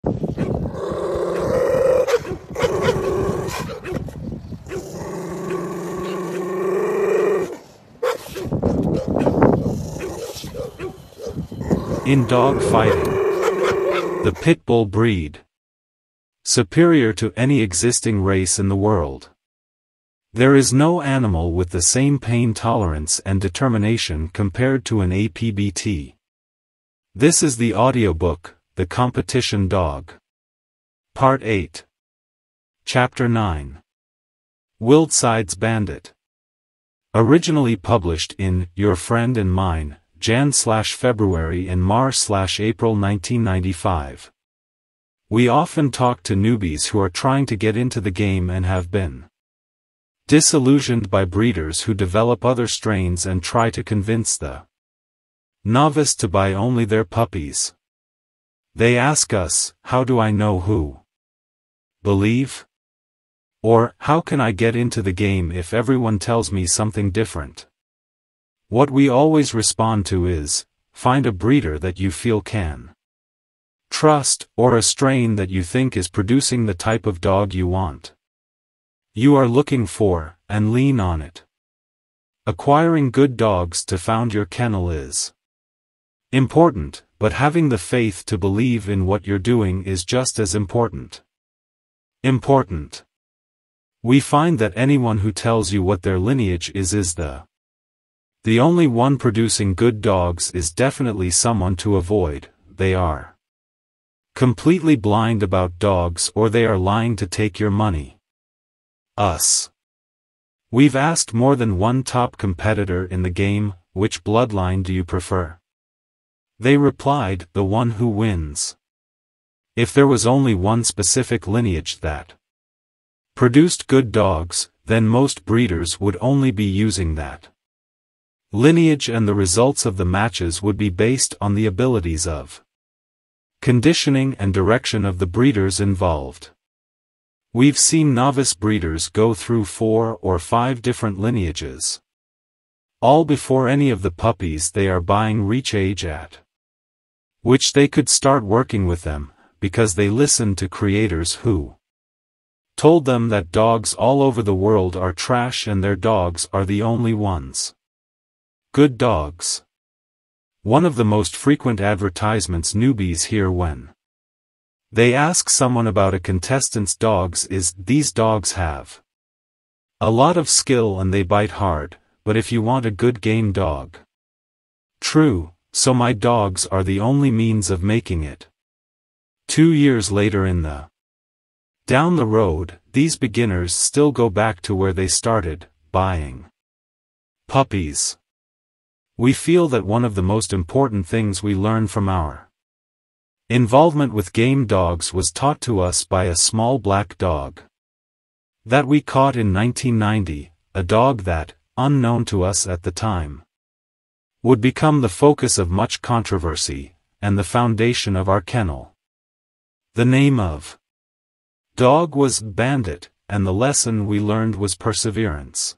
In dog fighting, the Pitbull breed, superior to any existing race in the world. There is no animal with the same pain tolerance and determination compared to an APBT. This is the audiobook, The Competition Dog. Part 8. Chapter 9. Wildside's Bandit. Originally published in Your Friend and Mine, Jan/February and Mar/April 1995. We often talk to newbies who are trying to get into the game and have been disillusioned by breeders who develop other strains and try to convince the novice to buy only their puppies. They ask us, how do I know who believe? Or, how can I get into the game if everyone tells me something different? What we always respond to is, find a breeder that you feel can trust, or a strain that you think is producing the type of dog you want. You are looking for, and lean on it. Acquiring good dogs to found your kennel is important, but having the faith to believe in what you're doing is just as important. We find that anyone who tells you what their lineage is the only one producing good dogs is definitely someone to avoid. They are completely blind about dogs, or they are lying to take your money. Us. We've asked more than one top competitor in the game, which bloodline do you prefer? They replied, the one who wins. If there was only one specific lineage that produced good dogs, then most breeders would only be using that lineage, and the results of the matches would be based on the abilities of conditioning and direction of the breeders involved. We've seen novice breeders go through 4 or 5 different lineages, all before any of the puppies they are buying reach age at which they could start working with them, because they listened to creators who told them that dogs all over the world are trash and their dogs are the only ones good dogs. One of the most frequent advertisements newbies hear when they ask someone about a contestant's dogs is, these dogs have a lot of skill and they bite hard, but if you want a good game dog. True, so my dogs are the only means of making it. 2 years later down the road, these beginners still go back to where they started, buying puppies. We feel that one of the most important things we learn from our involvement with game dogs was taught to us by a small black dog that we caught in 1990, a dog that, unknown to us at the time, would become the focus of much controversy, and the foundation of our kennel. The name of dog was Bandit, and the lesson we learned was perseverance.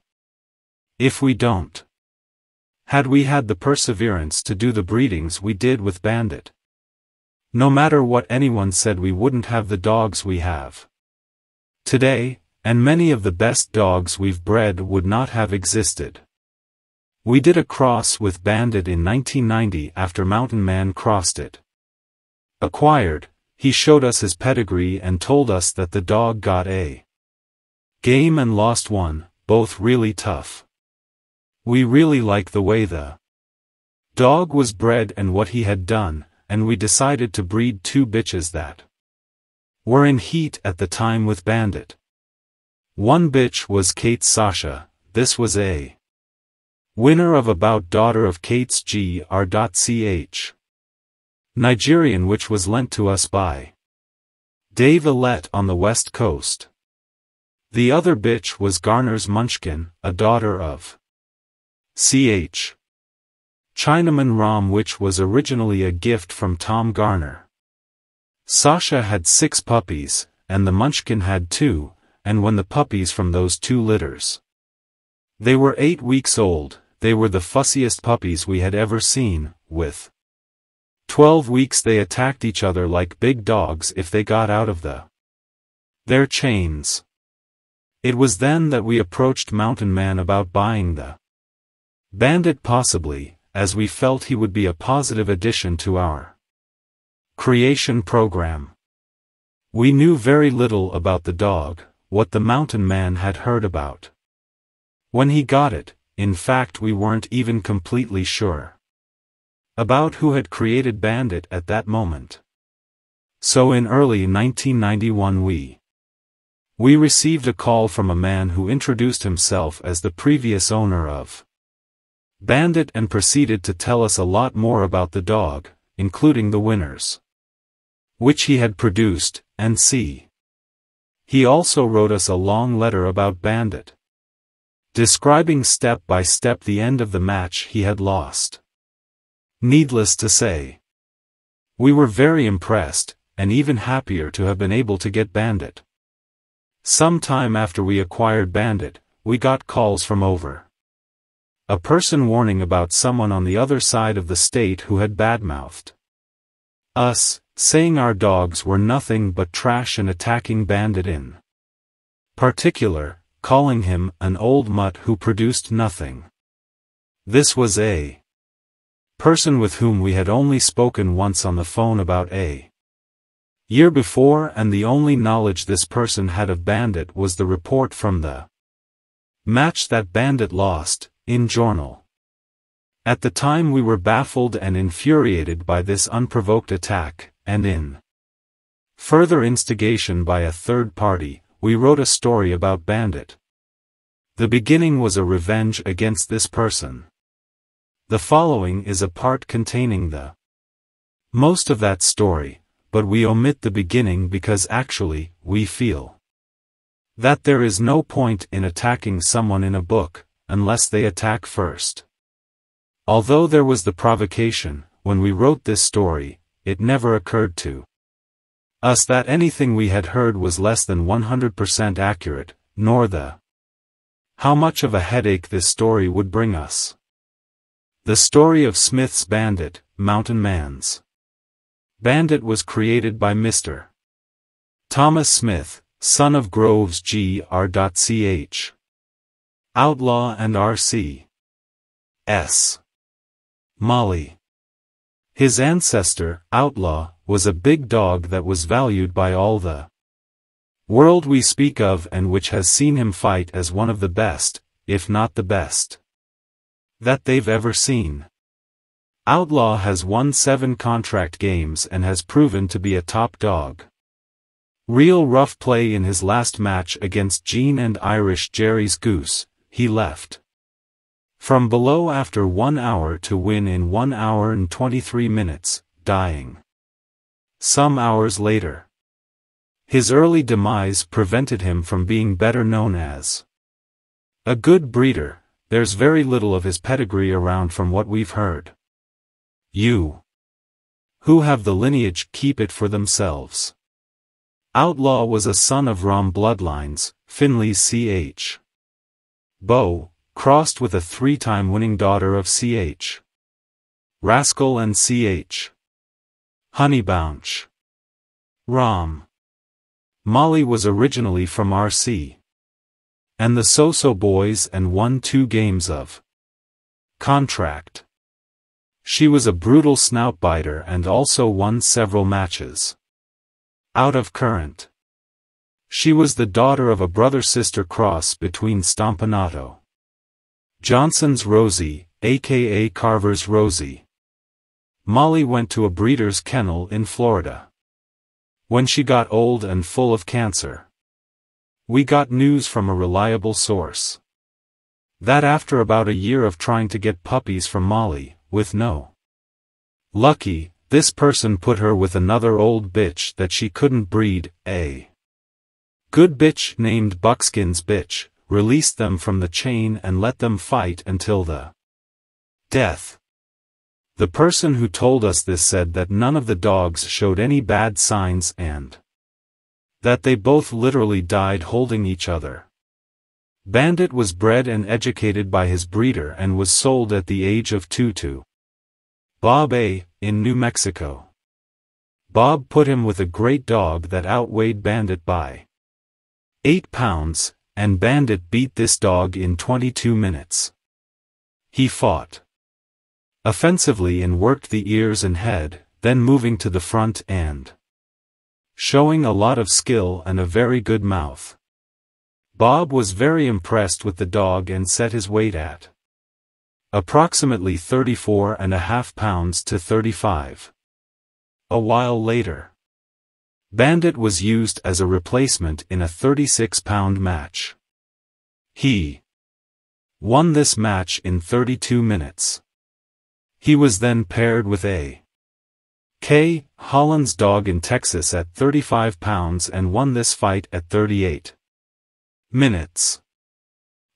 If we had we had the perseverance to do the breedings we did with Bandit, no matter what anyone said, we wouldn't have the dogs we have today, and many of the best dogs we've bred would not have existed. We did a cross with Bandit in 1990 after Mountain Man crossed it. Acquired, he showed us his pedigree and told us that the dog got a game and lost one, both really tough. We really like the way the dog was bred and what he had done, and we decided to breed 2 bitches that were in heat at the time with Bandit. One bitch was Kate's Sasha. This was a winner of about daughter of Kate's Gr.ch Nigerian, which was lent to us by Dave Illette on the West Coast. The other bitch was Garner's Munchkin, a daughter of Ch Chinaman Ram, which was originally a gift from Tom Garner. Sasha had 6 puppies, and the Munchkin had 2, and when the puppies from those 2 litters they were 8 weeks old, they were the fussiest puppies we had ever seen, with 12 weeks they attacked each other like big dogs if they got out of their chains. It was then that we approached Mountain Man about buying the Bandit possibly, as we felt he would be a positive addition to our creation program. We knew very little about the dog, what the Mountain Man had heard about. When he got it, in fact we weren't even completely sure about who had created Bandit at that moment. So in early 1991 we received a call from a man who introduced himself as the previous owner of Bandit and proceeded to tell us a lot more about the dog, including the winners, which he had produced, and he also wrote us a long letter about Bandit, describing step by step the end of the match he had lost. Needless to say, we were very impressed, and even happier to have been able to get Bandit. Some time after we acquired Bandit, we got calls from over a person warning about someone on the other side of the state who had badmouthed us, saying our dogs were nothing but trash and attacking Bandit in particular, calling him an old mutt who produced nothing. This was a person with whom we had only spoken once on the phone about a year before, and the only knowledge this person had of Bandit was the report from the match that Bandit lost, in journal. At the time we were baffled and infuriated by this unprovoked attack, and in further instigation by a third party, we wrote a story about Bandit. The beginning was a revenge against this person. The following is a part containing the most of that story, but we omit the beginning because actually, we feel that there is no point in attacking someone in a book, unless they attack first. Although there was the provocation, when we wrote this story, it never occurred to us that anything we had heard was less than 100% accurate, nor how much of a headache this story would bring us. The story of Smith's Bandit, Mountain Man's Bandit was created by Mr. Thomas Smith, son of Groves Gr.ch. Outlaw and R.C. S. Molly. His ancestor, Outlaw, was a big dog that was valued by all the world we speak of and which has seen him fight as one of the best, if not the best, that they've ever seen. Outlaw has won 7 contract games and has proven to be a top dog. Real rough play in his last match against Gene and Irish Jerry's Goose, he left from below after 1 hour to win in 1 hour and 23 minutes, dying some hours later. His early demise prevented him from being better known as a good breeder. There's very little of his pedigree around from what we've heard. You who have the lineage keep it for themselves. Outlaw was a son of Rom bloodlines, Finley's Ch. Beau, crossed with a 3-time winning daughter of Ch. Rascal and Ch. Honeybounce. Rom. Molly was originally from R.C. and the So-So Boys and won 2 games of contract. She was a brutal snout-biter and also won several matches out of current. She was the daughter of a brother-sister cross between Stompanato Johnson's Rosie, aka Carver's Rosie. Molly went to a breeder's kennel in Florida when she got old and full of cancer. We got news from a reliable source that after about a year of trying to get puppies from Molly, with no lucky, this person put her with another old bitch that she couldn't breed, a good bitch named Buckskin's Bitch, released them from the chain and let them fight until the death. The person who told us this said that none of the dogs showed any bad signs and that they both literally died holding each other. Bandit was bred and educated by his breeder and was sold at the age of 2 to Bob A., in New Mexico. Bob put him with a great dog that outweighed Bandit by 8 pounds, and Bandit beat this dog in 22 minutes. He fought offensively and worked the ears and head, then moving to the front and showing a lot of skill and a very good mouth. Bob was very impressed with the dog and set his weight at approximately 34.5 pounds to 35. A while later, Bandit was used as a replacement in a 36-pound match. He won this match in 32 minutes. He was then paired with A. K. Holland's dog in Texas at 35 pounds and won this fight at 38 minutes.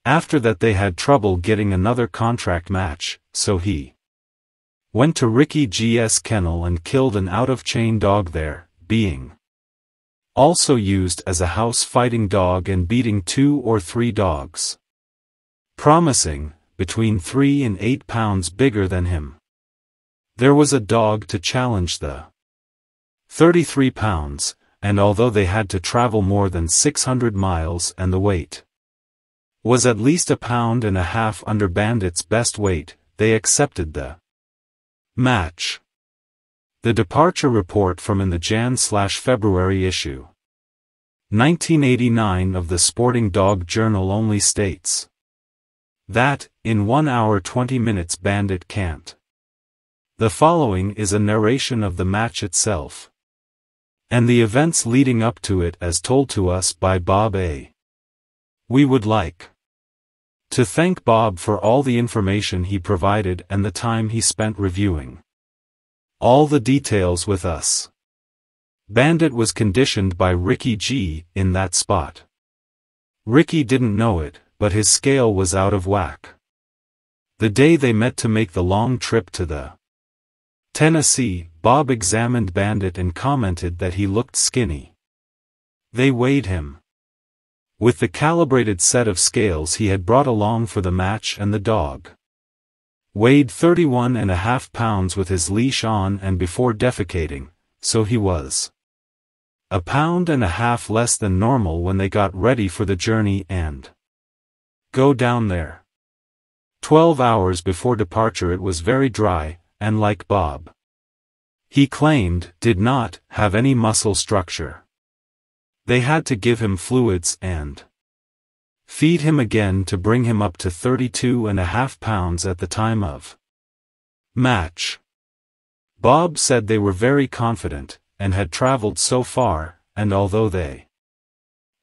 After that they had trouble getting another contract match, so he went to Ricky G's kennel and killed an out-of-chain dog there, being also used as a house fighting dog and beating 2 or 3 dogs, promising, between 3 and 8 pounds bigger than him. There was a dog to challenge the 33 pounds, and although they had to travel more than 600 miles and the weight was at least 1.5 pounds under Bandit's best weight, they accepted the match. The departure report from in the Jan/February issue 1989 of the Sporting Dog Journal only states that, in 1 hour 20 minutes Bandit camped. The following is a narration of the match itself and the events leading up to it as told to us by Bob A. We would like to thank Bob for all the information he provided and the time he spent reviewing all the details with us. Bandit was conditioned by Ricky G in that spot. Ricky didn't know it, but his scale was out of whack. The day they met to make the long trip to the Tennessee, Bob examined Bandit and commented that he looked skinny. They weighed him with the calibrated set of scales he had brought along for the match, and the dog weighed 31.5 pounds with his leash on and before defecating, so he was 1.5 pounds less than normal when they got ready for the journey and go down there. 12 hours before departure it was very dry, and like Bob, he claimed, did not have any muscle structure. They had to give him fluids and feed him again to bring him up to 32.5 pounds at the time of match. Bob said they were very confident, and had traveled so far, and although they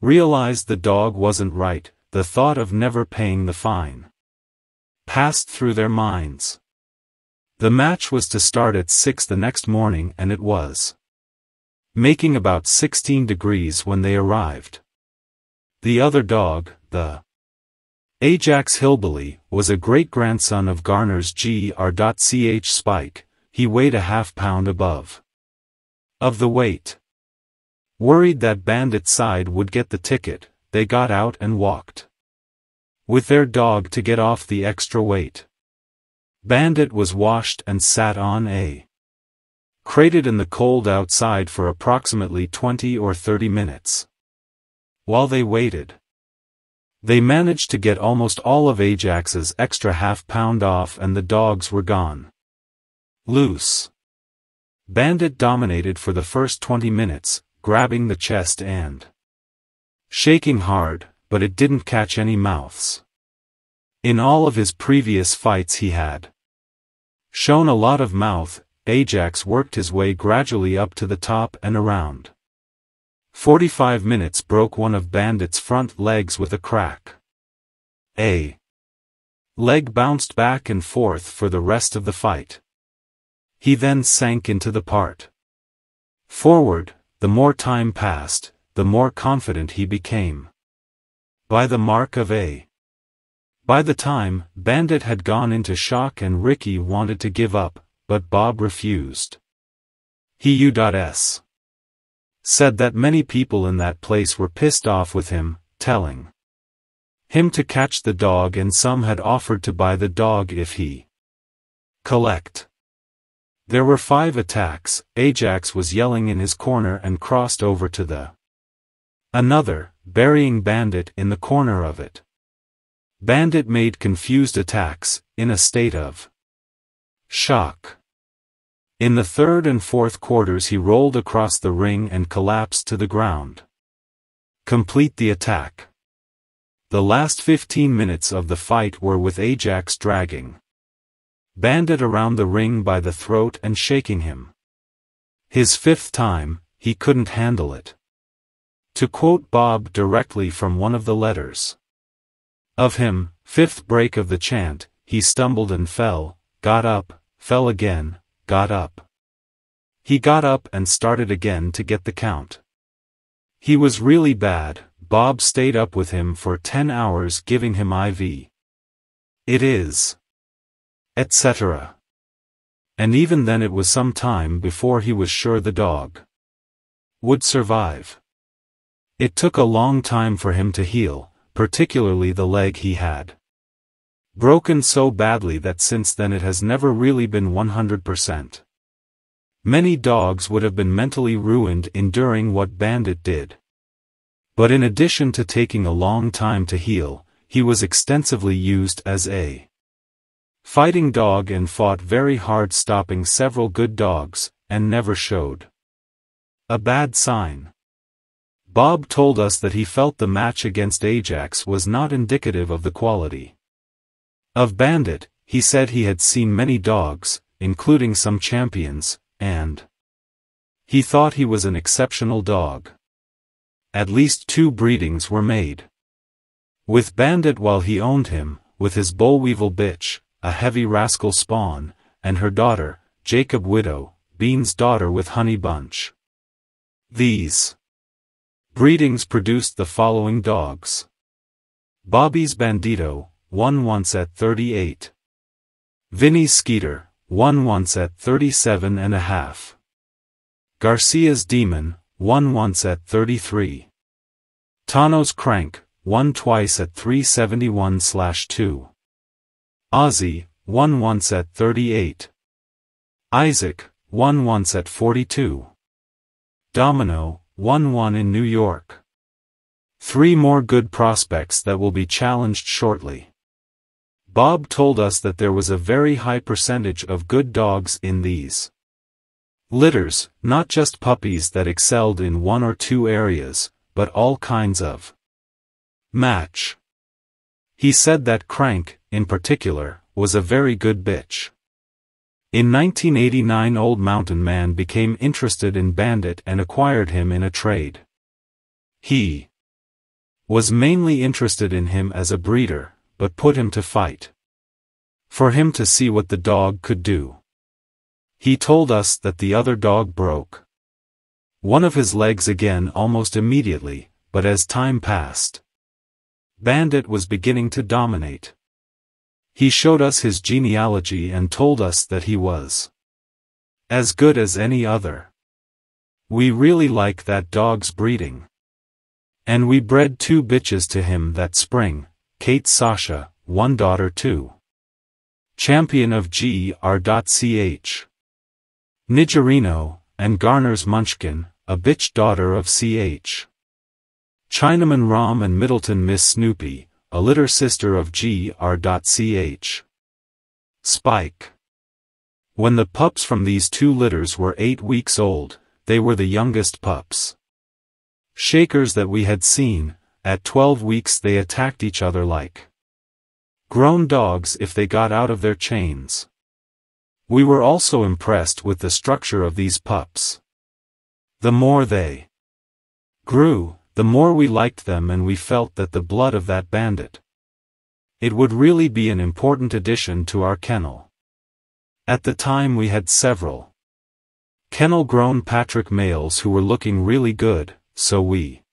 realized the dog wasn't right, the thought of never paying the fine passed through their minds. The match was to start at 6 the next morning and it was making about 16 degrees when they arrived. The other dog, the Ajax Hillbilly, was a great-grandson of Garner's Gr.ch Spike. He weighed 0.5 pound above of the weight. Worried that Bandit's side would get the ticket, they got out and walked with their dog to get off the extra weight. Bandit was washed and sat on a crated in the cold outside for approximately 20 or 30 minutes. While they waited, they managed to get almost all of Ajax's extra 0.5 pound off and the dogs were gone loose. Bandit dominated for the first 20 minutes, grabbing the chest and shaking hard, but it didn't catch any mouths. In all of his previous fights he had shown a lot of mouth. Ajax worked his way gradually up to the top and around 45 minutes broke one of Bandit's front legs with a crack. A leg bounced back and forth for the rest of the fight. He then sank into the part forward. The more time passed, the more confident he became. By the mark of A. By the time, Bandit had gone into shock and Ricky wanted to give up, but Bob refused. He said that many people in that place were pissed off with him, telling him to catch the dog and some had offered to buy the dog if he collect There were 5 attacks. Ajax was yelling in his corner and crossed over to the another, burying Bandit in the corner of it. Bandit made confused attacks, in a state of shock. In the 3rd and 4th quarters he rolled across the ring and collapsed to the ground. Complete the attack. The last 15 minutes of the fight were with Ajax dragging Bandit around the ring by the throat and shaking him. His 5th time, he couldn't handle it. To quote Bob directly from one of the letters of him, 5th break of the chant, he stumbled and fell, got up, fell again, got up. He got up and started again to get the count. He was really bad. Bob stayed up with him for 10 hours giving him IV. It is. Etc. And even then it was some time before he was sure the dog would survive. It took a long time for him to heal, particularly the leg he had broken so badly that since then it has never really been 100%. Many dogs would have been mentally ruined enduring what Bandit did. But in addition to taking a long time to heal, he was extensively used as a fighting dog and fought very hard, stopping several good dogs, and never showed a bad sign. Bob told us that he felt the match against Ajax was not indicative of the quality of Bandit. He said he had seen many dogs, including some champions, and he thought he was an exceptional dog. At least 2 breedings were made with Bandit while he owned him, with his bollweevil bitch, a heavy rascal spawn, and her daughter, Jacob Widow, Bean's daughter with Honey Bunch. These breedings produced the following dogs: Bobby's Bandito, won once at 38. Vinny's Skeeter, won once at 37.5. Garcia's Demon, won once at 33. Tano's Crank, won twice at 371/2. Ozzy, won once at 38. Isaac, won once at 42. Domino, won one in New York. 3 more good prospects that will be challenged shortly. Bob told us that there was a very high percentage of good dogs in these litters, not just puppies that excelled in 1 or 2 areas, but all kinds of match. He said that Crank, in particular, was a very good bitch. In 1989 Old Mountain Man became interested in Bandit and acquired him in a trade. He was mainly interested in him as a breeder, but put him to fight for him to see what the dog could do. He told us that the other dog broke one of his legs again almost immediately, but as time passed, Bandit was beginning to dominate. He showed us his genealogy and told us that he was as good as any other. We really like that dog's breeding. And we bred 2 bitches to him that spring, Kate Sasha, 1 daughter too. Champion of GR.ch. Nigerino, and Garner's Munchkin, a bitch daughter of CH. Chinaman Rom and Middleton Miss Snoopy, a litter sister of GR.ch. Spike. When the pups from these 2 litters were 8 weeks old, they were the youngest pups shakers that we had seen. At 12 weeks they attacked each other like grown dogs if they got out of their chains. We were also impressed with the structure of these pups. The more they grew, the more we liked them, and we felt that the blood of that Bandit, it would really be an important addition to our kennel. At the time we had several kennel-grown Patrick males who were looking really good, so we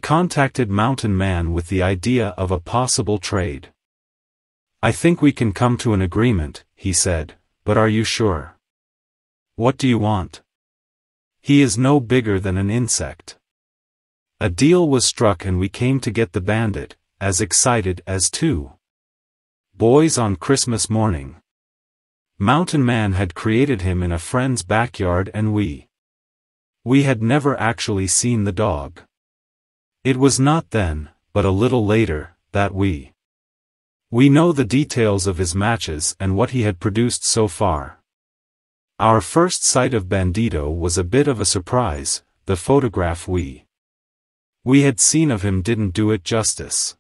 contacted Mountain Man with the idea of a possible trade. I think we can come to an agreement, he said, but are you sure? What do you want? He is no bigger than an insect. A deal was struck and we came to get the Bandit, as excited as 2 boys on Christmas morning. Mountain Man had created him in a friend's backyard and we had never actually seen the dog. It was not then, but a little later, that we know the details of his matches and what he had produced so far. Our first sight of Bandito was a bit of a surprise. The photograph we had seen of him didn't do it justice.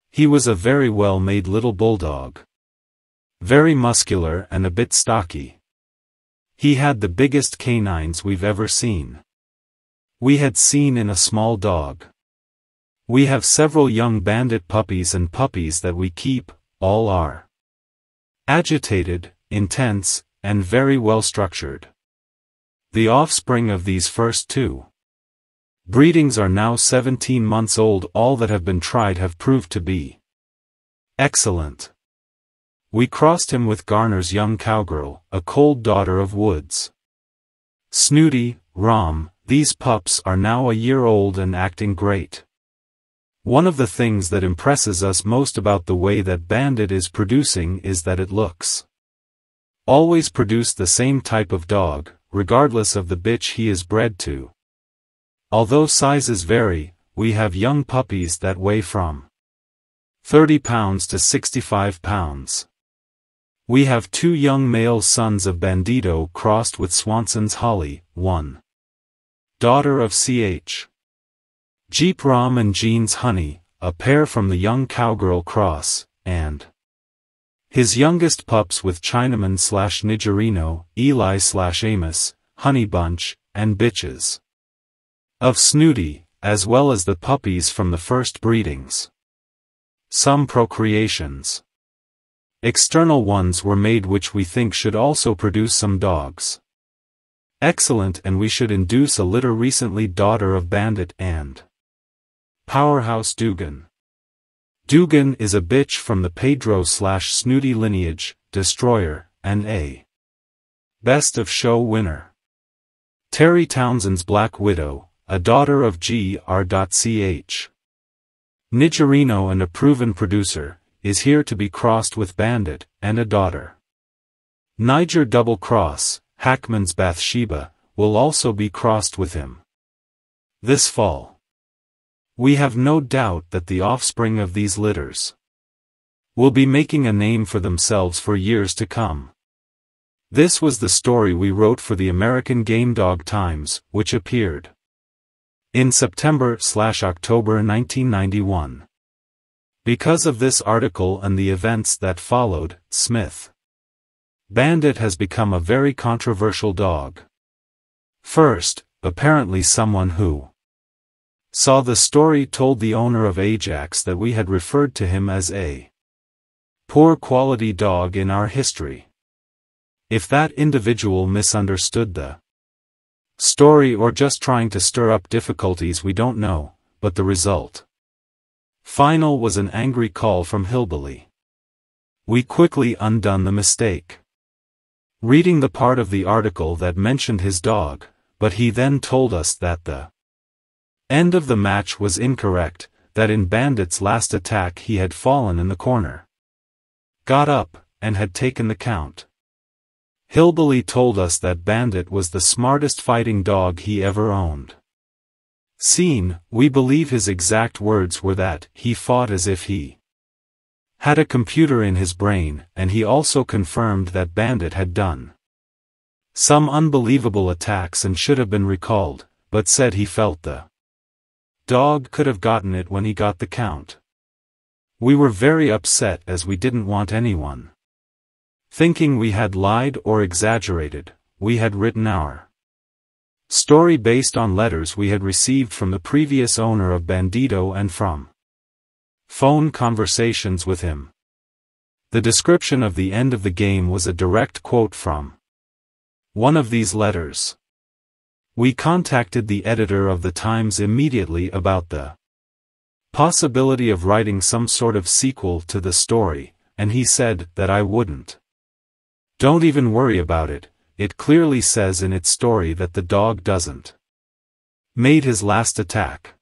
He was a very well-made little bulldog. Very muscular and a bit stocky. He had the biggest canines we've ever seen. We had seen in a small dog. We have several young bandit puppies and puppies that we keep, all are agitated, intense, and very well structured. The offspring of these first two breedings are now 17 months old. All that have been tried have proved to be excellent. We crossed him with Garner's young cowgirl, a cold daughter of Woods. Snooty, Rom, these pups are now a year old and acting great. One of the things that impresses us most about the way that Bandit is producing is that it looks always produce the same type of dog, regardless of the bitch he is bred to. Although sizes vary, we have young puppies that weigh from 30 pounds to 65 pounds. We have two young male sons of Bandito crossed with Swanson's Holly, one daughter of Ch. Jeep Rom and Jean's Honey, a pair from the young cowgirl cross, and his youngest pups with Chinaman/Nigerino, Eli/Amos, Honey Bunch, and bitches of Snooty, as well as the puppies from the first breedings. Some procreations. External ones were made which we think should also produce some dogs. Excellent, and we should induce a litter recently, daughter of Bandit and Powerhouse Dugan. Dugan is a bitch from the Pedro/Snooty lineage, destroyer, and a best of show winner. Terry Townsend's Black Widow, a daughter of Gr.Ch. Nigerino and a proven producer, is here to be crossed with Bandit, and a daughter. Niger Double Cross, Hackman's Bathsheba, will also be crossed with him this fall. We have no doubt that the offspring of these litters will be making a name for themselves for years to come. This was the story we wrote for the American Game Dog Times, which appeared in September/October 1991. Because of this article and the events that followed, Smith Bandit has become a very controversial dog. First, apparently someone who saw the story told the owner of Ajax that we had referred to him as a poor quality dog in our history. If that individual misunderstood the story or just trying to stir up difficulties, we don't know, but the result final was an angry call from Hillbilly. We quickly undone the mistake, reading the part of the article that mentioned his dog, but he then told us that the end of the match was incorrect, that in Bandit's last attack he had fallen in the corner, got up, and had taken the count. Hillbilly told us that Bandit was the smartest fighting dog he ever owned. We believe his exact words were that he fought as if he had a computer in his brain, and he also confirmed that Bandit had done some unbelievable attacks and should have been recalled, but said he felt the dog could have gotten it when he got the count. We were very upset as we didn't want anyone thinking we had lied or exaggerated. We had written our story based on letters we had received from the previous owner of Bandito and from phone conversations with him. The description of the end of the game was a direct quote from one of these letters. We contacted the editor of the Times immediately about the possibility of writing some sort of sequel to the story, and he said that I wouldn't. Don't even worry about it. It clearly says in its story that the dog doesn't made his last attack.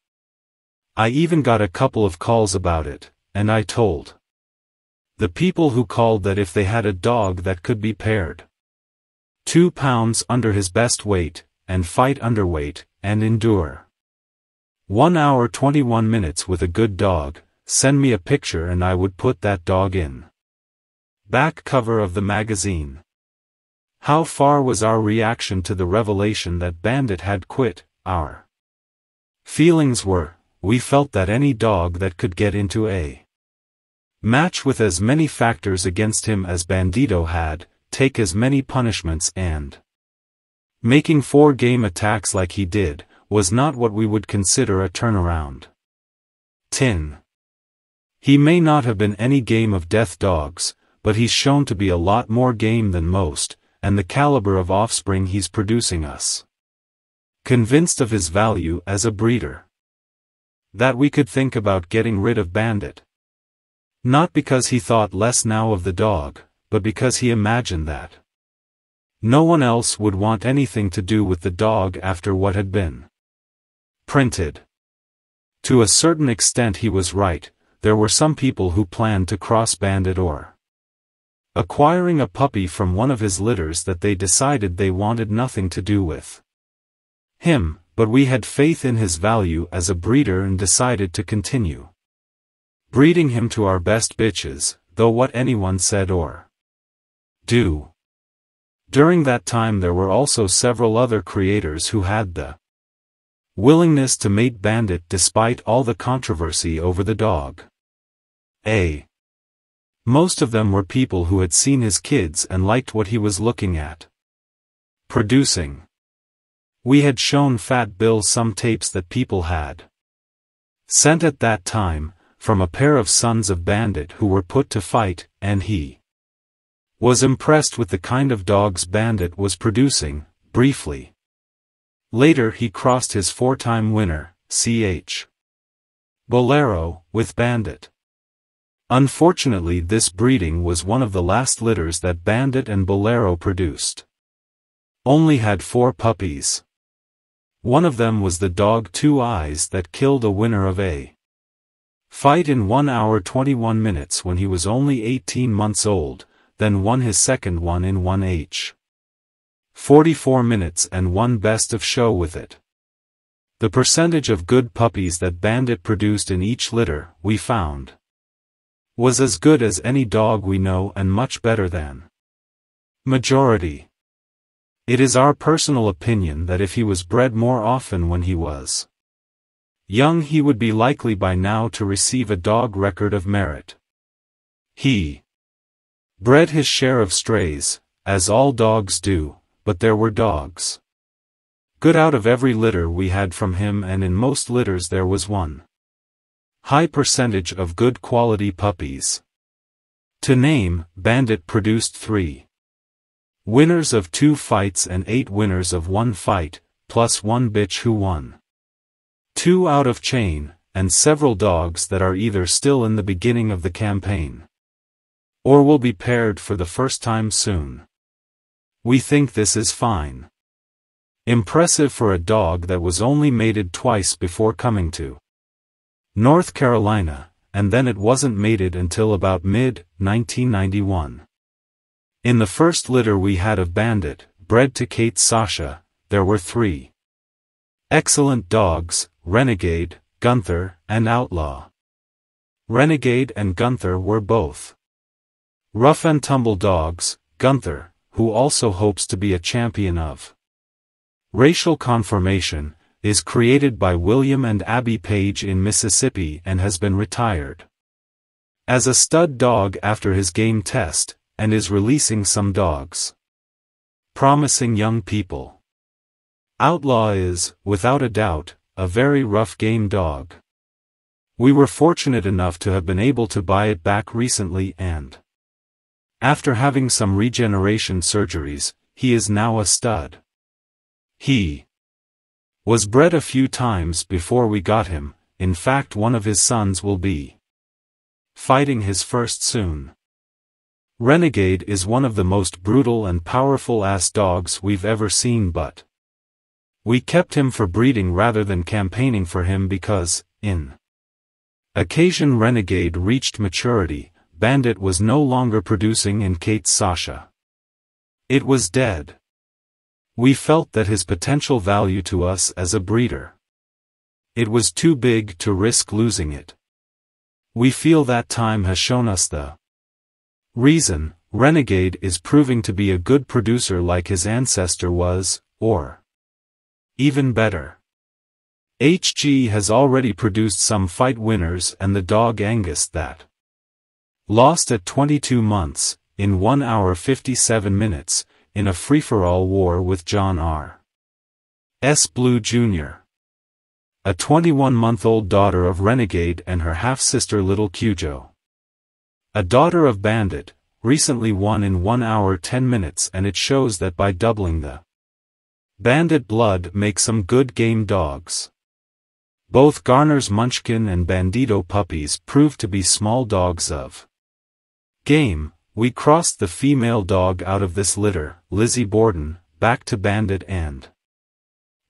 I even got a couple of calls about it, and I told The people who called that if they had a dog that could be paired 2 pounds under his best weight, and fight underweight, and endure 1 hour 21 minutes with a good dog, send me a picture and I would put that dog in back cover of the magazine. How far was our reaction to the revelation that Bandit had quit? Our feelings were, we felt that any dog that could get into a match with as many factors against him as Bandito had, take as many punishments and making 4 game attacks like he did, was not what we would consider a turnaround. 10. He may not have been any game of death dogs, but he's shown to be a lot more game than most, and the caliber of offspring he's producing us. Convinced of his value as a breeder. That we could think about getting rid of Bandit. Not because he thought less now of the dog, but because he imagined that no one else would want anything to do with the dog after what had been printed. To a certain extent he was right. There were some people who planned to cross Bandit or acquiring a puppy from one of his litters that they decided they wanted nothing to do with him, but we had faith in his value as a breeder and decided to continue breeding him to our best bitches, though what anyone said or do. During that time there were also several other creators who had the willingness to mate Bandit despite all the controversy over the dog. Most of them were people who had seen his kids and liked what he was looking at producing. We had shown Fat Bill some tapes that people had sent at that time, from a pair of sons of Bandit who were put to fight, and he was impressed with the kind of dogs Bandit was producing, briefly. Later he crossed his 4-time winner, Ch. Bolero, with Bandit. Unfortunately this breeding was one of the last litters that Bandit and Bolero produced. Only had 4 puppies. One of them was the dog 2 Eyes that killed a winner of a fight in 1 hour 21 minutes when he was only 18 months old, then won his second one in 1h. 44 minutes and won best of show with it. The percentage of good puppies that Bandit produced in each litter, we found, was as good as any dog we know and much better than majority. It is our personal opinion that if he was bred more often when he was young he would be likely by now to receive a dog record of merit. He bred his share of strays, as all dogs do, but there were dogs good out of every litter we had from him, and in most litters there was one high percentage of good quality puppies. To name, Bandit produced 3 winners of 2 fights and 8 winners of 1 fight, plus 1 bitch who won 2 out of chain, and several dogs that are either still in the beginning of the campaign or will be paired for the first time soon. We think this is fine. Impressive for a dog that was only mated twice before coming to North Carolina, and then it wasn't mated until about mid-1991. In the first litter we had of Bandit, bred to Kate Sasha, there were 3 excellent dogs, Renegade, Gunther, and Outlaw. Renegade and Gunther were both rough and tumble dogs. Gunther, who also hopes to be a champion of racial conformation, is created by William and Abby Page in Mississippi and has been retired as a stud dog after his game test, and is releasing some dogs. Promising young people. Outlaw is, without a doubt, a very rough game dog. We were fortunate enough to have been able to buy it back recently, and after having some regeneration surgeries, he is now a stud. He was bred a few times before we got him. In fact, one of his sons will be fighting his first soon. Renegade is one of the most brutal and powerful ass dogs we've ever seen, but we kept him for breeding rather than campaigning for him because, in occasion Renegade reached maturity, Bandit was no longer producing in Kate's Sasha. It was dead. We felt that his potential value to us as a breeder. It was too big to risk losing it. We feel that time has shown us the reason. Renegade is proving to be a good producer like his ancestor was, or even better. HG has already produced some fight winners, and the dog Angus that lost at 22 months, in 1 hour 57 minutes, in a free-for-all war with John R. S. Blue Jr. A 21-month-old daughter of Renegade and her half-sister Little Cujo. A daughter of Bandit, recently won in 1 hour 10 minutes, and it shows that by doubling the Bandit blood make some good game dogs. Both Garner's Munchkin and Bandito puppies proved to be small dogs of game. We crossed the female dog out of this litter, Lizzie Borden, back to Bandit, and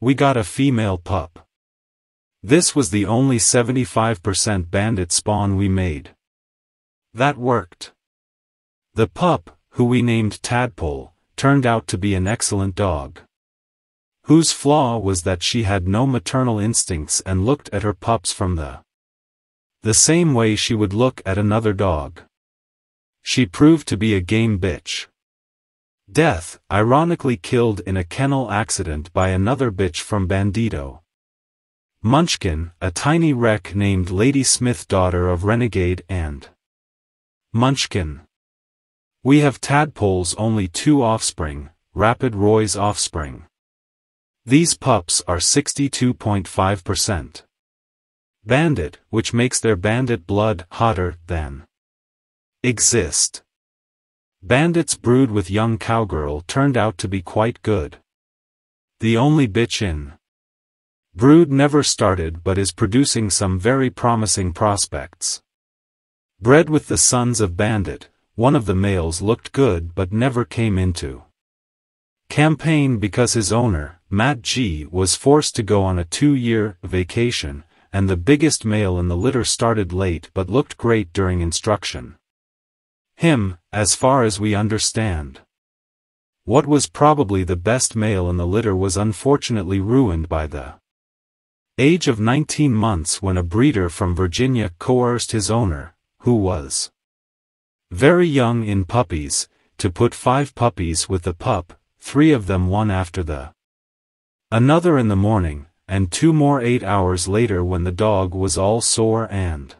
we got a female pup. This was the only 75% Bandit spawn we made. That worked. The pup, who we named Tadpole, turned out to be an excellent dog, whose flaw was that she had no maternal instincts and looked at her pups from the same way she would look at another dog. She proved to be a game bitch. Death, ironically killed in a kennel accident by another bitch from Bandito. Munchkin, a tiny wreck named Lady Smith, daughter of Renegade and Munchkin. We have Tadpole's only 2 offspring, Rapid Roy's offspring. These pups are 62.5% Bandit, which makes their Bandit blood hotter than exist. Bandit's brood with young cowgirl turned out to be quite good. The only bitch in brood never started but is producing some very promising prospects. Bred with the sons of Bandit, one of the males looked good but never came into campaign because his owner, Matt G., was forced to go on a 2-year vacation, and the biggest male in the litter started late but looked great during instruction. Him, as far as we understand. What was probably the best male in the litter was unfortunately ruined by the age of 19 months when a breeder from Virginia coerced his owner, who was very young in puppies, to put 5 puppies with the pup, 3 of them one after the another in the morning, and 2 more 8 hours later when the dog was all sore and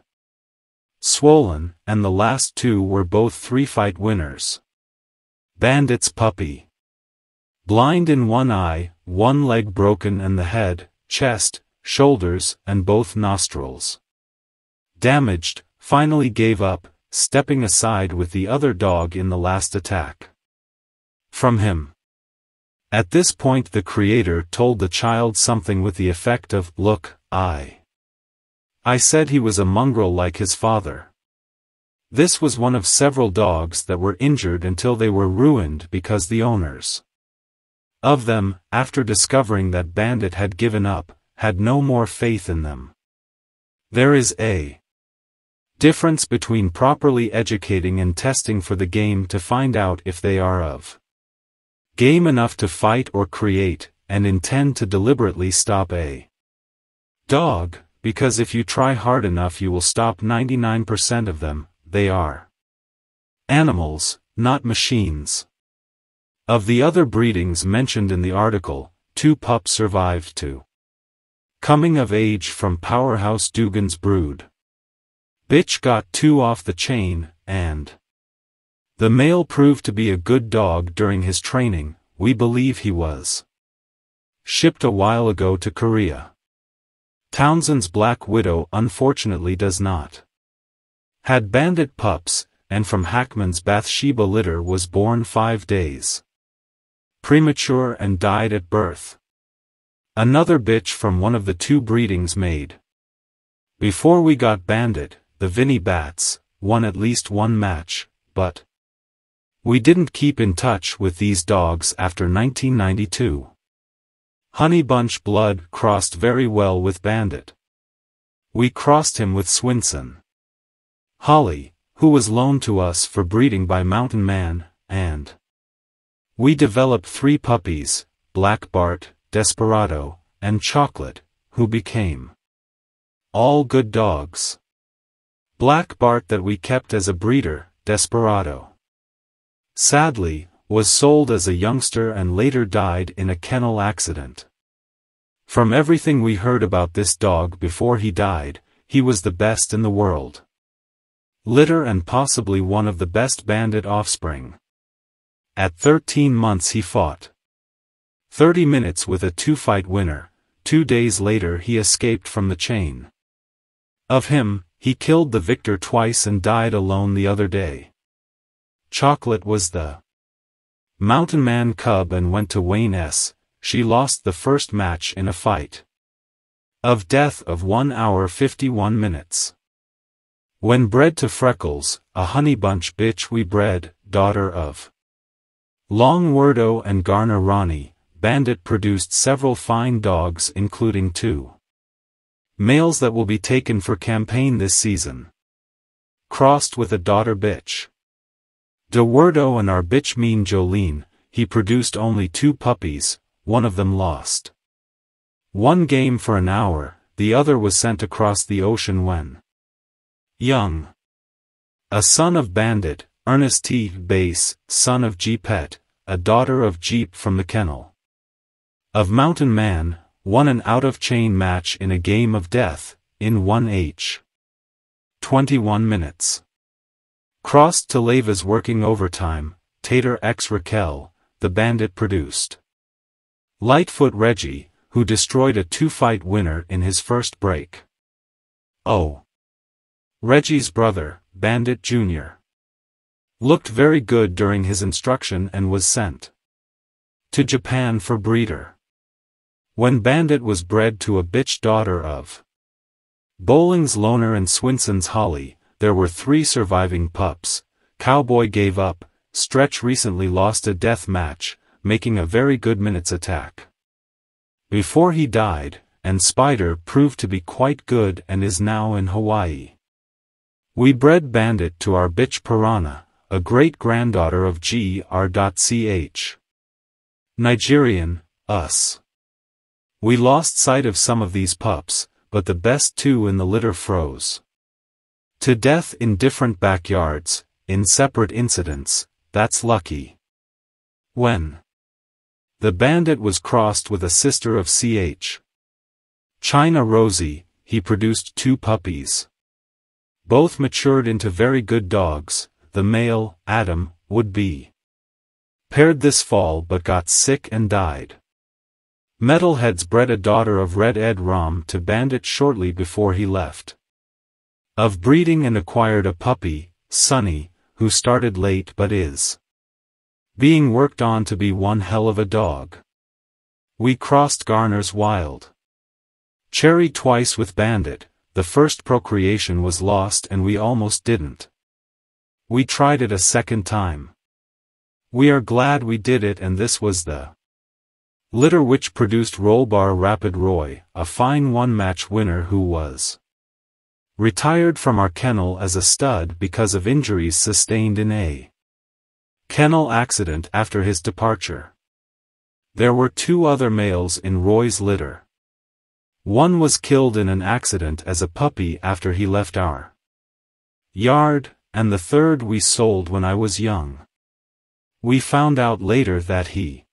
swollen, and the last 2 were both 3-fight winners. Bandit's puppy. Blind in 1 eye, 1 leg broken, and the head, chest, shoulders, and both nostrils damaged, finally gave up, stepping aside with the other dog in the last attack from him. At this point the creator told the child something with the effect of, "Look, I said he was a mongrel like his father." This was one of several dogs that were injured until they were ruined because the owners of them, after discovering that Bandit had given up, had no more faith in them. There is a difference between properly educating and testing for the game to find out if they are of game enough to fight or create, and intend to deliberately stop a dog, because if you try hard enough you will stop 99% of them. They are animals, not machines. Of the other breedings mentioned in the article, 2 pups survived to coming of age from Powerhouse Dugan's brood. Bitch got 2 off the chain, and the male proved to be a good dog during his training. We believe he was shipped a while ago to Korea. Townsend's Black Widow unfortunately does not. Had Bandit pups, and from Hackman's Bathsheba litter was born 5 days premature and died at birth. Another bitch from one of the 2 breedings made. Before we got Bandit, the Vinny Bats won at least 1 match, but we didn't keep in touch with these dogs after 1992. Honey Bunch blood crossed very well with Bandit. We crossed him with Swinson. Holly, who was loaned to us for breeding by Mountain Man, and we developed 3 puppies, Black Bart, Desperado, and Chocolate, who became all good dogs. Black Bart that we kept as a breeder, Desperado, sadly, was sold as a youngster and later died in a kennel accident. From everything we heard about this dog before he died, he was the best in the world. Litter and possibly one of the best bandit offspring. At 13 months he fought 30 minutes with a 2-fight winner. 2 days later he escaped from the chain. Of him, he killed the victor twice and died alone the other day. Chocolate was the Mountain Man cub and went to Wayne S. She lost the first match in a fight of death of 1 hour 51 minutes. When bred to Freckles, a honey bunch bitch we bred, daughter of Long Wordo and Garner Ronnie, Bandit produced several fine dogs including 2 males that will be taken for campaign this season. Crossed with a daughter bitch. De Wordo and our bitch Mean Jolene, he produced only 2 puppies, one of them lost. One game for an hour, the other was sent across the ocean when young. A son of Bandit, Ernest T. Bass, son of G. Pet, a daughter of Jeep from the kennel of Mountain Man, won an out-of-chain match in a game of death, in 1h. 21 minutes. Crossed to Leva's working overtime, Tater x Raquel, the Bandit produced Lightfoot Reggie, who destroyed a 2-fight winner in his first break. Oh. Reggie's brother, Bandit Jr. looked very good during his instruction and was sent to Japan for breeder. When Bandit was bred to a bitch daughter of Bowling's Loner and Swinson's Holly, there were 3 surviving pups. Cowboy gave up, Stretch recently lost a death match, making a very good minutes attack before he died, and Spider proved to be quite good and is now in Hawaii. We bred Bandit to our bitch Piranha, a great-granddaughter of Gr.ch. Nigerian, us. We lost sight of some of these pups, but the best 2 in the litter froze to death in different backyards, in separate incidents. That's lucky. When the Bandit was crossed with a sister of Ch. China Rosie, he produced 2 puppies. Both matured into very good dogs. The male, Adam, would be paired this fall but got sick and died. Metalheads bred a daughter of Red Ed Rom to Bandit shortly before he left of breeding and acquired a puppy, Sunny, who started late but is being worked on to be one hell of a dog. We crossed Garner's Wild Cherry twice with Bandit. The first procreation was lost and we almost didn't. We tried it a second time. We are glad we did it, and this was the litter which produced Rollbar Rapid Roy, a fine 1-match winner who was retired from our kennel as a stud because of injuries sustained in a kennel accident after his departure. There were 2 other males in Roy's litter. One was killed in an accident as a puppy after he left our yard, and the third we sold when I was young. We found out later that he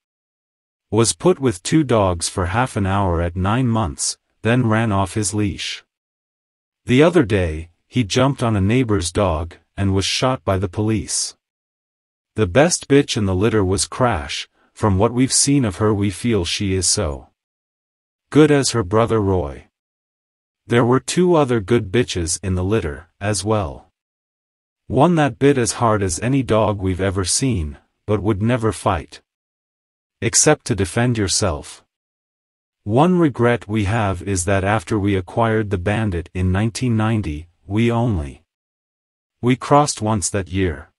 was put with 2 dogs for half an hour at 9 months, then ran off his leash. The other day, he jumped on a neighbor's dog, and was shot by the police. The best bitch in the litter was Crash. From what we've seen of her we feel she is so good as her brother Roy. There were 2 other good bitches in the litter, as well. One that bit as hard as any dog we've ever seen, but would never fight. Except to defend yourself. One regret we have is that after we acquired the Bandit in 1990, we crossed once that year.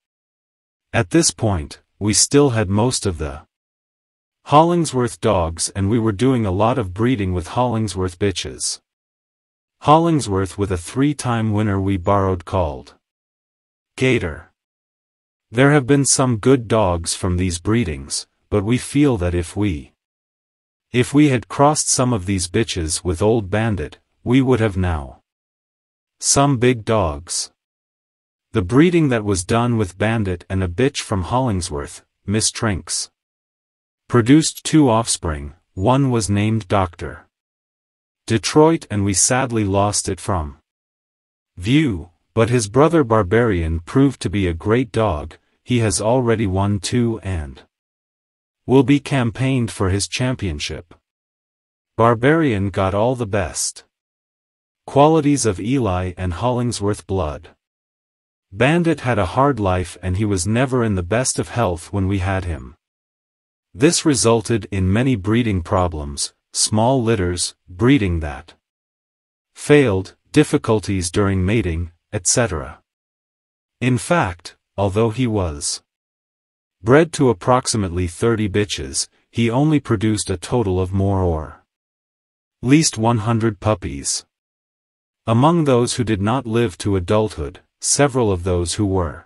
At this point, we still had most of the Hollingsworth dogs and we were doing a lot of breeding with Hollingsworth bitches. Hollingsworth with a 3-time winner we borrowed called Gator. There have been some good dogs from these breedings, but we feel that if we had crossed some of these bitches with Old Bandit, we would have now some big dogs. The breeding that was done with Bandit and a bitch from Hollingsworth, Miss Trinks, produced 2 offspring. One was named Dr. Detroit, and we sadly lost it from view, but his brother Barbarian proved to be a great dog. He has already won 2 and will be campaigned for his championship. Barbarian got all the best qualities of Eli and Hollingsworth blood. Bandit had a hard life and he was never in the best of health when we had him. This resulted in many breeding problems, small litters, breeding that failed, difficulties during mating, etc. In fact, although he was bred to approximately 30 bitches, he only produced a total of more or least 100 puppies. Among those who did not live to adulthood, several of those who were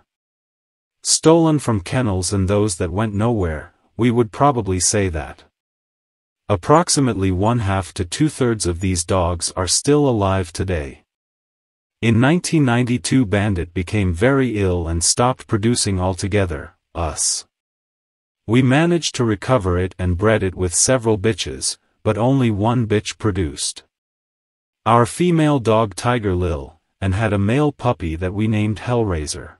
stolen from kennels and those that went nowhere, we would probably say that approximately 1/2 to 2/3 of these dogs are still alive today. In 1992 Bandit became very ill and stopped producing altogether. We managed to recover it and bred it with several bitches, but only one bitch produced our female dog Tiger Lil, and had a male puppy that we named Hellraiser.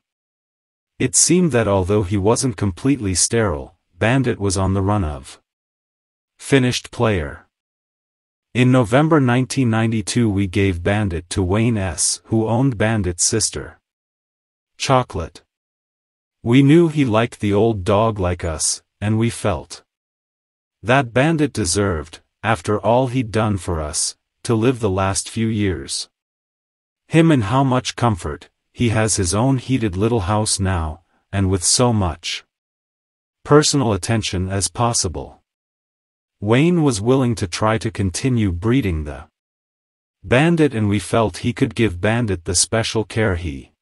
It seemed that although he wasn't completely sterile, Bandit was on the run of finished player. In November 1992 we gave Bandit to Wayne S., who owned Bandit's sister, Chocolate. We knew he liked the old dog like us, and we felt that Bandit deserved, after all he'd done for us, to live the last few years. Him and how much comfort, he has his own heated little house now, and with so much personal attention as possible. Wayne was willing to try to continue breeding the Bandit, and we felt he could give Bandit the special care he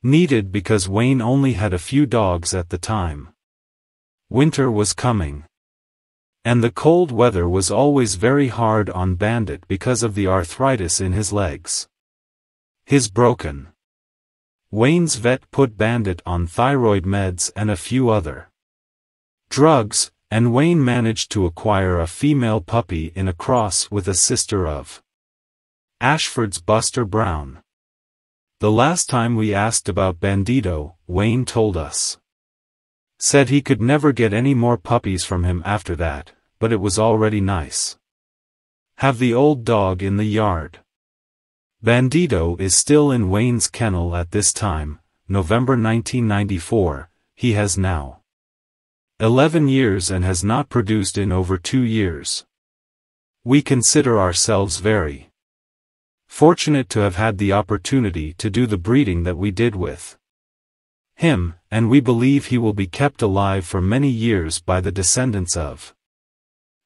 needed because Wayne only had a few dogs at the time. Winter was coming, and the cold weather was always very hard on Bandit because of the arthritis in his legs. His broken. Wayne's vet put Bandit on thyroid meds and a few other drugs, and Wayne managed to acquire a female puppy in a cross with a sister of Ashford's Buster Brown. The last time we asked about Bandito, Wayne told us. Said he could never get any more puppies from him after that, but it was already nice. Have the old dog in the yard. Bandito is still in Wayne's kennel at this time, November 1994, he has now 11 years and has not produced in over 2 years. We consider ourselves very fortunate to have had the opportunity to do the breeding that we did with him, and we believe he will be kept alive for many years by the descendants of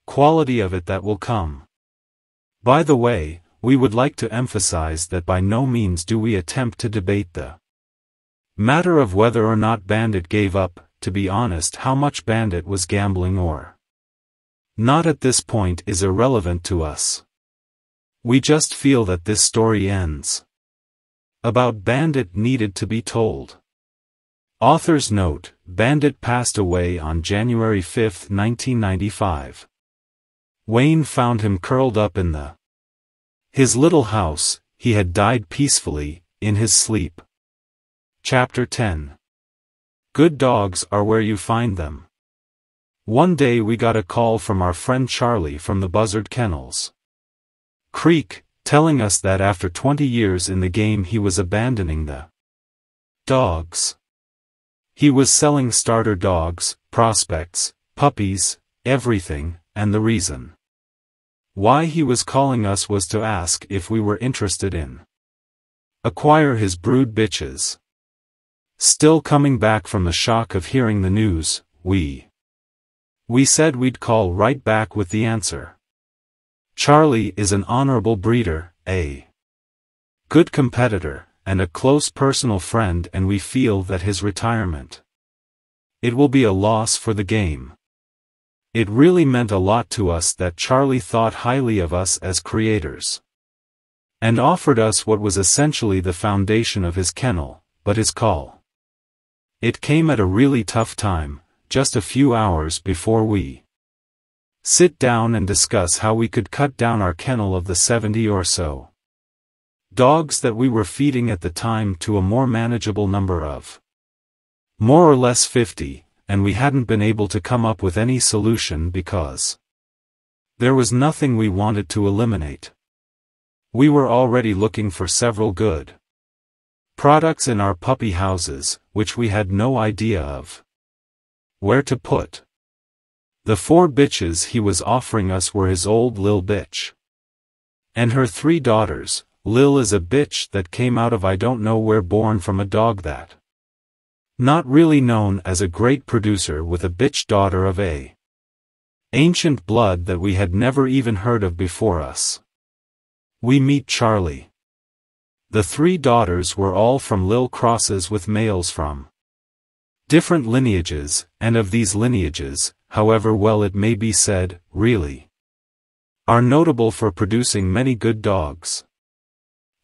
quality of it that will come. By the way, we would like to emphasize that by no means do we attempt to debate the matter of whether or not Bandit gave up. To be honest, how much Bandit was gambling or not at this point is irrelevant to us. We just feel that this story ends about Bandit needed to be told. Author's note: Bandit passed away on January 5, 1995. Wayne found him curled up in his little house. He had died peacefully, in his sleep. Chapter 10. Good dogs are where you find them. One day we got a call from our friend Charlie from the Buzzard Kennels Creek, telling us that after 20 years in the game he was abandoning the dogs. He was selling starter dogs, prospects, puppies, everything, and the reason why he was calling us was to ask if we were interested in acquire his brood bitches. Still coming back from the shock of hearing the news, we said we'd call right back with the answer. Charlie is an honorable breeder, a good competitor, and a close personal friend, and we feel that his retirement, it will be a loss for the game. It really meant a lot to us that Charlie thought highly of us as creators, and offered us what was essentially the foundation of his kennel, but his call, it came at a really tough time, just a few hours before we sit down and discuss how we could cut down our kennel of the 70 or so dogs that we were feeding at the time to a more manageable number of more or less 50, and we hadn't been able to come up with any solution because there was nothing we wanted to eliminate. We were already looking for several good products in our puppy houses, which we had no idea of where to put. The 4 bitches he was offering us were his old Lil bitch and her 3 daughters. Lil is a bitch that came out of I don't know where, born from a dog that not really known as a great producer, with a bitch daughter of a ancient blood that we had never even heard of before us. We meet Charlie. The 3 daughters were all from Lil crosses with males from different lineages, and of these lineages, however well it may be said, really are notable for producing many good dogs.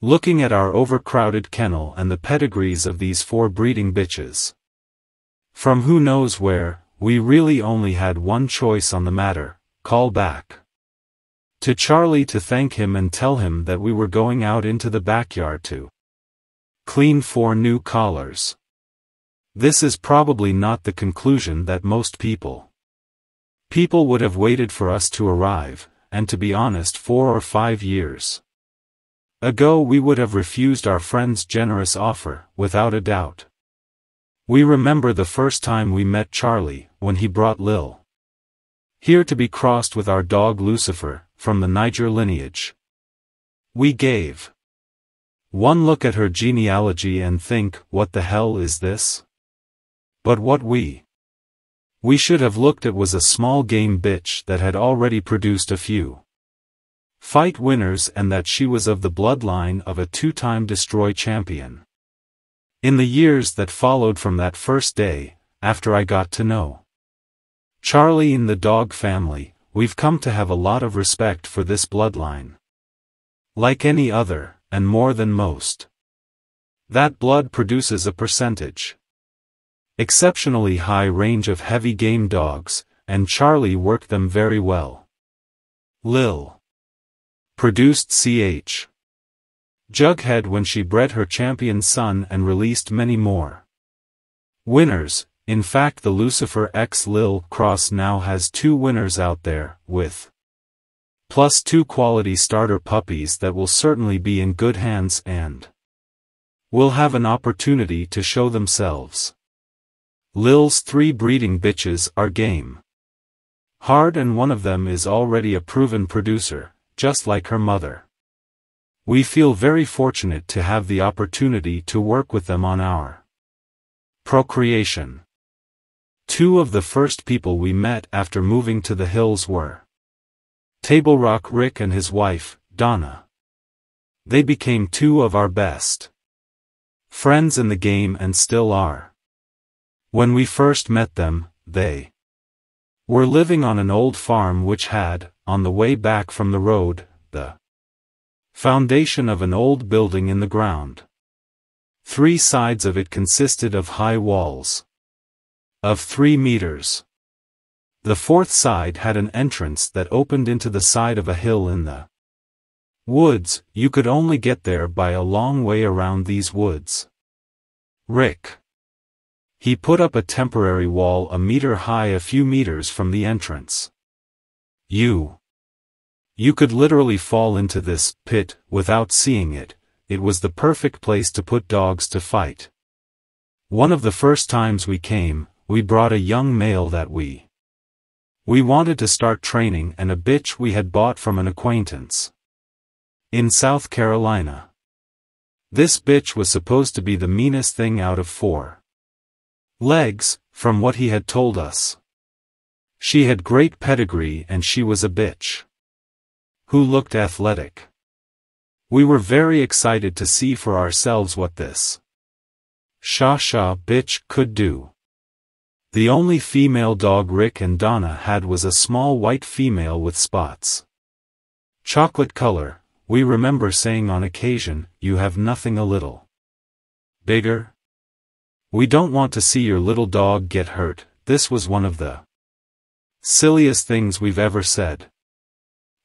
Looking at our overcrowded kennel and the pedigrees of these 4 breeding bitches from who knows where, we really only had one choice on the matter: call back to Charlie to thank him and tell him that we were going out into the backyard to clean 4 new collars. This is probably not the conclusion that most people would have waited for us to arrive, and to be honest, 4 or 5 years ago we would have refused our friend's generous offer, without a doubt. We remember the first time we met Charlie, when he brought Lil here to be crossed with our dog Lucifer, from the Niger lineage. We gave one look at her genealogy and think, what the hell is this? But what we should have looked at was a small game bitch that had already produced a few fight winners, and that she was of the bloodline of a 2-time Destroy champion. In the years that followed from that first day, after I got to know Charlie in the dog family, we've come to have a lot of respect for this bloodline. Like any other, and more than most, that blood produces a percentage exceptionally high range of heavy game dogs, and Charlie worked them very well. Lil produced Ch. Jughead when she bred her champion son, and released many more winners. In fact, the Lucifer X Lil cross now has 2 winners out there, with plus 2 quality starter puppies that will certainly be in good hands and will have an opportunity to show themselves. Lil's 3 breeding bitches are game hard, and one of them is already a proven producer, just like her mother. We feel very fortunate to have the opportunity to work with them on our procreation. 2 of the first people we met after moving to the hills were Table Rock Rick and his wife, Donna. They became 2 of our best friends in the game and still are. When we first met them, they were living on an old farm which had, on the way back from the road, the foundation of an old building in the ground. 3 sides of it consisted of high walls of 3 meters. The 4th side had an entrance that opened into the side of a hill in the woods. You could only get there by a long way around these woods. Rick, he put up a temporary wall a meter high a few meters from the entrance. You could literally fall into this pit without seeing it. It was the perfect place to put dogs to fight. One of the first times we came, we brought a young male that we wanted to start training, and a bitch we had bought from an acquaintance in South Carolina. This bitch was supposed to be the meanest thing out of 4 legs, from what he had told us. She had great pedigree, and she was a bitch who looked athletic. We were very excited to see for ourselves what this Sha-Sha bitch could do. The only female dog Rick and Donna had was a small white female with spots. Chocolate color, we remember saying on occasion, "You have nothing a little bigger? We don't want to see your little dog get hurt." This was one of the silliest things we've ever said.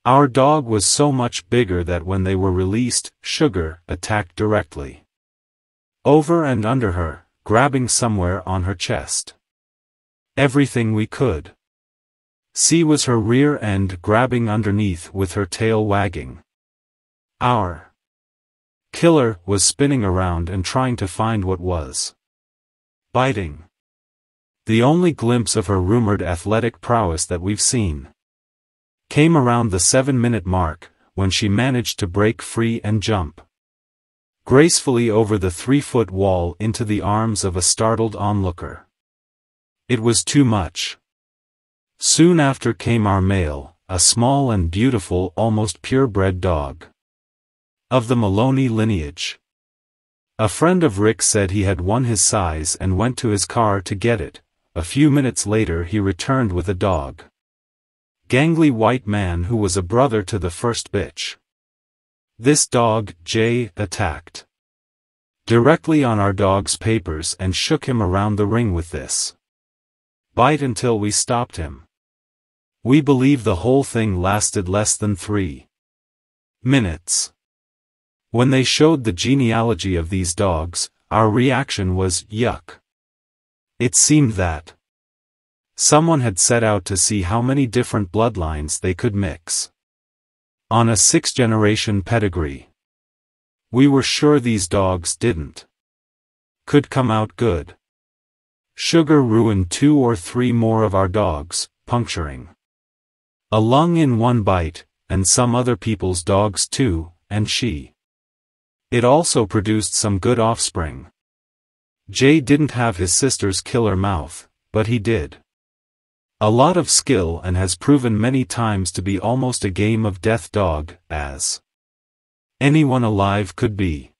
Our dog was so much bigger that when they were released, Sugar attacked directly over and under her, grabbing somewhere on her chest. Everything we could see was her rear end grabbing underneath with her tail wagging. Our killer was spinning around and trying to find what was biting. The only glimpse of her rumored athletic prowess that we've seen came around the 7-minute mark, when she managed to break free and jump gracefully over the 3-foot wall into the arms of a startled onlooker. It was too much. Soon after came our male, a small and beautiful, almost purebred dog of the Maloney lineage. A friend of Rick said he had won his size and went to his car to get it. A few minutes later he returned with a dog. Gangly white man who was a brother to the first bitch. This dog, Jay, attacked directly on our dog's papers and shook him around the ring with this bite until we stopped him. We believe the whole thing lasted less than 3 minutes. When they showed the genealogy of these dogs, our reaction was, yuck. It seemed that someone had set out to see how many different bloodlines they could mix on a 6th-generation pedigree. We were sure these dogs could come out good. Sugar ruined 2 or 3 more of our dogs, puncturing a lung in one bite, and some other people's dogs too, and it also produced some good offspring. Jay didn't have his sister's killer mouth, but he did a lot of skill and has proven many times to be almost a game of death dog, as anyone alive could be.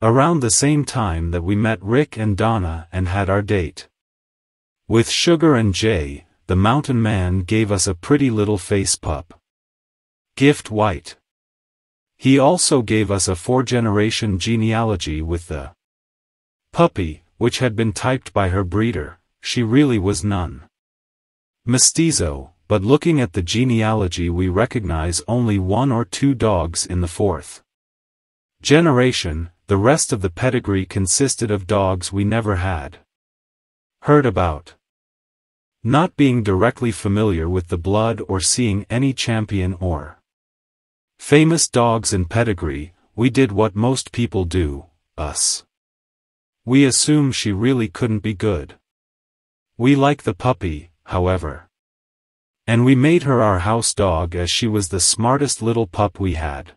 Around the same time that we met Rick and Donna and had our date with Sugar and Jay, the mountain man gave us a pretty little face pup. Gift white. He also gave us a 4-generation genealogy with the puppy, which had been typed by her breeder. She really was none mestizo, but looking at the genealogy we recognize only 1 or 2 dogs in the 4th generation. The rest of the pedigree consisted of dogs we never had heard about. Not being directly familiar with the blood or seeing any champion or famous dogs in pedigree, we did what most people do, we assume she really couldn't be good. We like the puppy, however. And we made her our house dog as she was the smartest little pup we had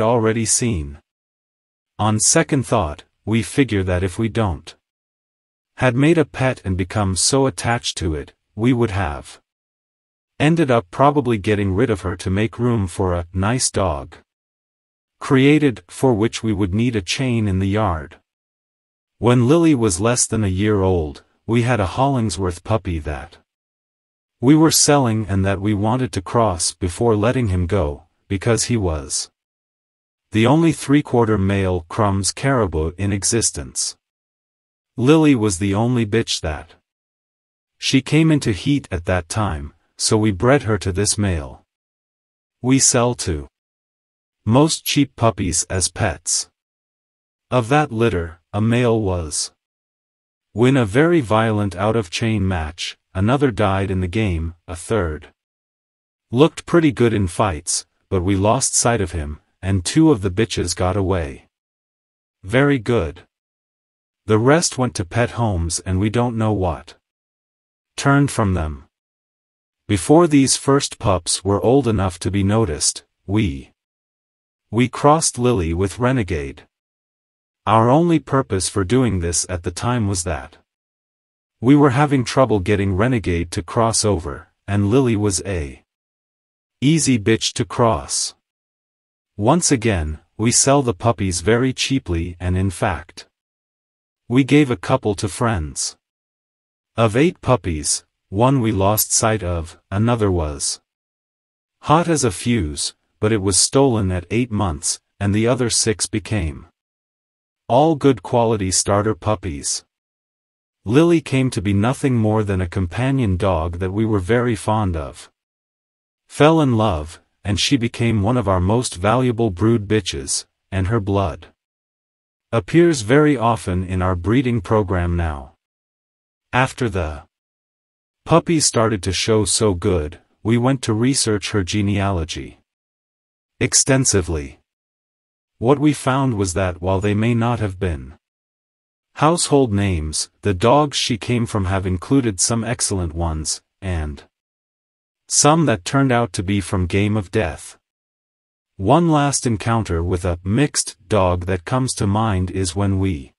already seen. On second thought, we figure that if we had made a pet and become so attached to it, we would have ended up probably getting rid of her to make room for a nice dog created, for which we would need a chain in the yard. When Lily was less than a year old, we had a Hollingsworth puppy that we were selling and that we wanted to cross before letting him go, because he was the only 3/4 male Crumbs caribou in existence. Lily was the only bitch that she came into heat at that time, so we bred her to this male. We sell to most cheap puppies as pets. Of that litter, a male was win a very violent out-of-chain match, another died in the game, a third looked pretty good in fights, but we lost sight of him, and 2 of the bitches got away very good. The rest went to pet homes and we don't know what turned from them. Before these first pups were old enough to be noticed, we crossed Lily with Renegade. Our only purpose for doing this at the time was that we were having trouble getting Renegade to cross over, and Lily was a easy bitch to cross. Once again, we sell the puppies very cheaply, and in fact, we gave a couple to friends. Of 8 puppies, 1 we lost sight of, another was hot as a fuse, but it was stolen at 8 months, and the other 6 became all good quality starter puppies. Lily came to be nothing more than a companion dog that we were very fond of. Fell in love, and she became one of our most valuable brood bitches, and her blood appears very often in our breeding program now. After the puppies started to show so good, we went to research her genealogy extensively. What we found was that while they may not have been household names, the dogs she came from have included some excellent ones, and some that turned out to be from Game of Death. One last encounter with a mixed dog that comes to mind is when we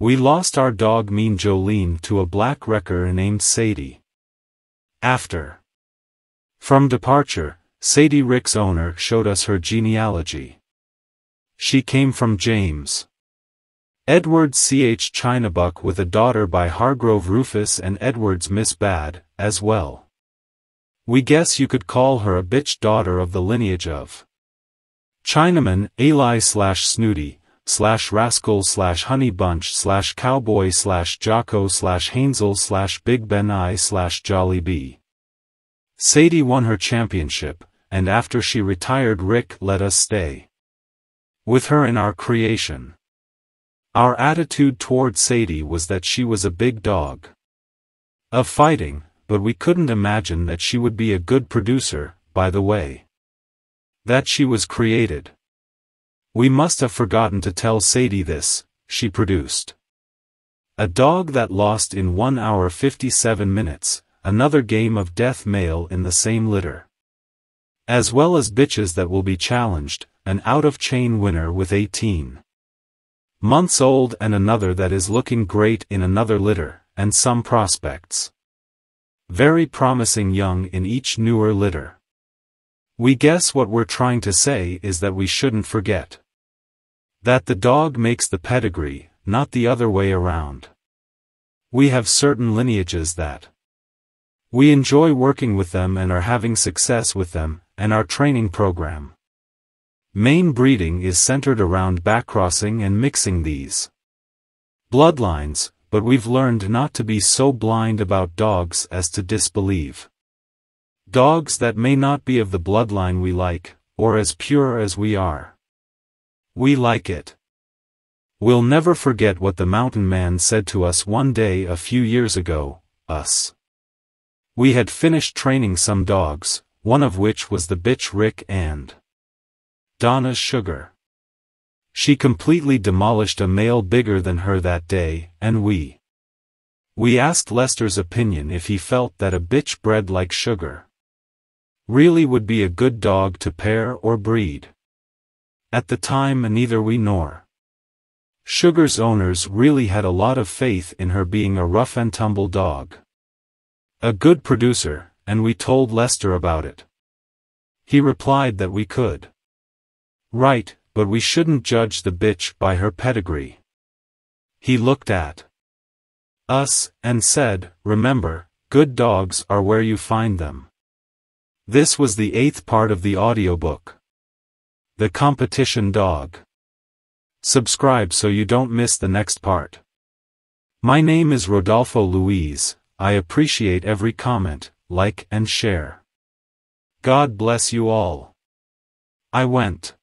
lost our dog Mean Jolene to a black wrecker named Sadie. From departure, Sadie Rick's owner showed us her genealogy. She came from James Edwards Ch. Chinabuck with a daughter by Hargrove Rufus and Edwards Miss Bad, as well. We guess you could call her a bitch daughter of the lineage of Chinaman, Eli/Snooty, /Rascal/Honey Bunch /Cowboy /Jocko /Hansel /Big Ben I/Jolly B. Sadie won her championship, and after she retired Rick let us stay with her in our creation. Our attitude toward Sadie was that she was a big dog of fighting, but we couldn't imagine that she would be a good producer, by the way that she was created. We must have forgotten to tell Sadie this. She produced a dog that lost in 1 hour 57 minutes, another Game of Death male in the same litter, as well as bitches that will be challenged, an out-of-chain winner with 18 months old and another that is looking great in another litter, and some prospects very promising young in each newer litter. We guess what we're trying to say is that we shouldn't forget that the dog makes the pedigree, not the other way around. We have certain lineages that we enjoy working with them and are having success with them, and our training program main breeding is centered around backcrossing and mixing these bloodlines, but we've learned not to be so blind about dogs as to disbelieve dogs that may not be of the bloodline we like, or as pure as we are. We like it. We'll never forget what the mountain man said to us one day a few years ago. We had finished training some dogs, one of which was the bitch Rick and Donna's Sugar. She completely demolished a male bigger than her that day, and we asked Lester's opinion if he felt that a bitch bred like Sugar really would be a good dog to pair or breed. At the time neither we nor Sugar's owners really had a lot of faith in her being a rough and tumble dog, a good producer, and we told Lester about it. He replied that we could right, but we shouldn't judge the bitch by her pedigree. He looked at us and said, "Remember, good dogs are where you find them." This was the 8th part of the audiobook, The Competition Dog. Subscribe so you don't miss the next part. My name is Rodolpho Luiz. I appreciate every comment, like and share. God bless you all. I went.